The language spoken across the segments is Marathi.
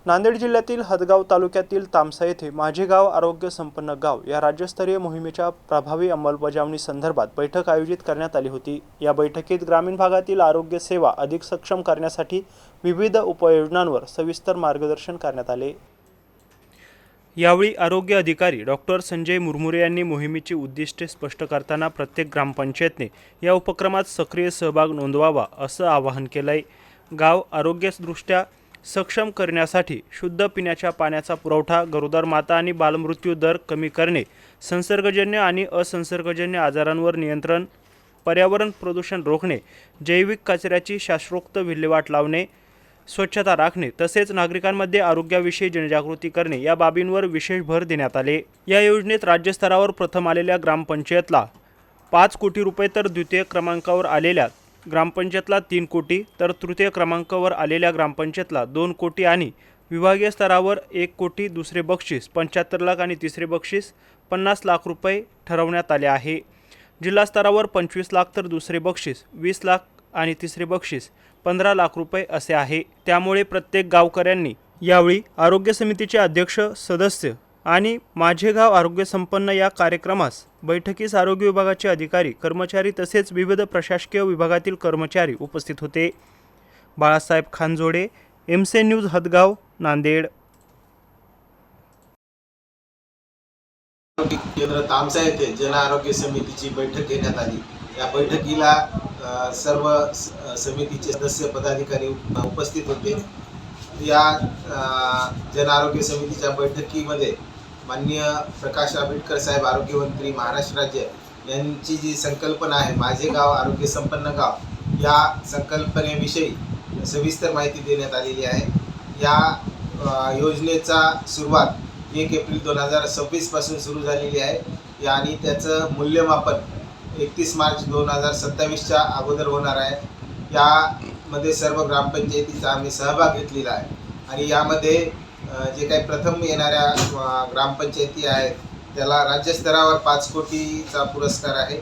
नांदेड जिल्ह्यातील हदगाव तालुक्यातील तामसा येथे माझे गाव आरोग्य संपन्न गाव या राज्यस्तरीय मोहिमेच्या प्रभावी अंमलबजावणी संदर्भात बैठक आयोजित करण्यात आली होती। या बैठकीत ग्रामीण भागातील आरोग्य सेवा अधिक सक्षम करण्यासाठी विविध उपाययोजनांवर सविस्तर मार्गदर्शन करण्यात आले। यावेळी आरोग्य अधिकारी डॉक्टर संजय मुरमुरे यांनी मोहिमेची उद्दिष्टे स्पष्ट करताना प्रत्येक ग्रामपंचायतने या उपक्रमात सक्रिय सहभाग नोंदवावा असं आवाहन केलंय। गाव आरोग्यदृष्ट्या सक्षम करण्यासाठी शुद्ध पिण्याच्या पाण्याचा पुरवठा, गरोदर माता आणि बालमृत्यू दर कमी करणे, संसर्गजन्य आणि असंसर्गजन्य आजारांवर नियंत्रण, पर्यावरण प्रदूषण रोखणे, जैविक कचऱ्याची शास्त्रोक्त विल्हेवाट लावणे, स्वच्छता राखणे तसेच नागरिकांमध्ये आरोग्याविषयी जनजागृती करणे या बाबींवर विशेष भर देण्यात आले। या योजनेत राज्यस्तरावर प्रथम आलेल्या ग्रामपंचायतला 5 कोटी रुपये तर द्वितीय क्रमांकावर आलेल्या ग्रामपंचायतला 3 कोटी तर तृतीय क्रमांकावर आलेल्या ग्रामपंचायतला 2 कोटी आणि विभागीय स्तरावर 1 कोटी दुसरे बक्षीस 75 लाख आणि तिसरे बक्षीस 50 लाख रुपये ठरवण्यात आले आहे। जिल्हा स्तरावर 25 लाख तर दुसरे बक्षीस 20 लाख आणि तिसरे बक्षीस 15 लाख रुपये असे आहे। त्यामुळे प्रत्येक गावकऱ्यांनी यावेळी आरोग्य समितीचे अध्यक्ष, सदस्य आणि माझे गाव आरोग्य संपन्न या कार्यक्रमास बैठकीस आरोग्य विभागाचे अधिकारी, कर्मचारी तसेच विविध प्रशासकीय विभागातील कर्मचारी उपस्थित होते। Balasaheb Khanjode, MC news, Hadgaon, Nanded. केंद्र तामसा येथे जन आरोग्य समितीची बैठक घेण्यात आली। या बैठकीला सर्व समितीचे सदस्य, पदाधिकारी उपस्थित होते। या जन आरोग्य समितीच्या बैठकीमध्ये माननीय प्रकाश आंबेडकर साहेब, आरोग्यमंत्री महाराष्ट्र राज्य यांची जी संकल्पना आहे माझे गाव आरोग्य संपन्न गाव, या संकल्पनेविषयी सविस्तर माहिती देण्यात आलेली आहे। या योजनेचा सुरुवात 1 एप्रिल 2026 पासून सुरू झालेली आहे आणि त्याचं मूल्यमापन 31 मार्च 2027च्या अगोदर होणार आहे। यामध्ये सर्व ग्रामपंचायतीचा आम्ही सहभाग घेतलेला आहे आणि यामध्ये जे काही प्रथम येणाऱ्या ग्रामपंचायती आहेत त्याला राज्यस्तरावर 5 कोटीचा पुरस्कार आहे,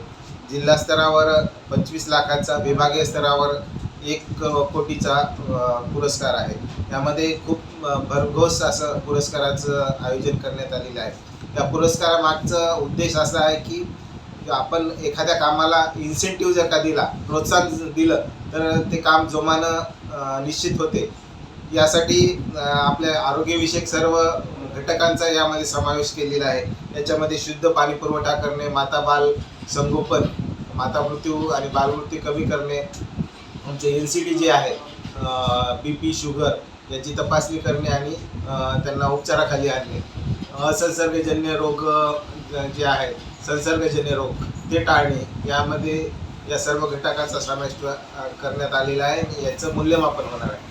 जिल्हा स्तरावर 25 लाखाचा, विभागीय स्तरावर 1 कोटीचा पुरस्कार आहे। यामध्ये खूप भरघोस असं पुरस्काराचं आयोजन करण्यात आलेलं आहे। या पुरस्कारामागचा उद्देश असा आहे की आपण एखाद्या कामाला इन्सेंटिव्ह जर का दिला, प्रोत्साहन दिलं तर ते काम जोमानं निश्चित होते। यासाठी आपल्या आरोग्यविषयक सर्व घटकांचा यामध्ये समावेश केलेला आहे। याच्यामध्ये शुद्ध पाणी पुरवठा करणे, माता बाल संगोपन, माता मृत्यू आणि बालमृत्यू कमी करणे, आमचे NCD जे आहे BP, शुगर याची तपासणी करणे आणि त्यांना उपचाराखाली आणणे, असंसर्गजन्य रोग जे आहेत, संसर्गजन्य रोग ते टाळणे, यामध्ये या सर्व घटकांचा समावेश करण्यात आलेला आहे। याचं मूल्यमापन होणार आहे।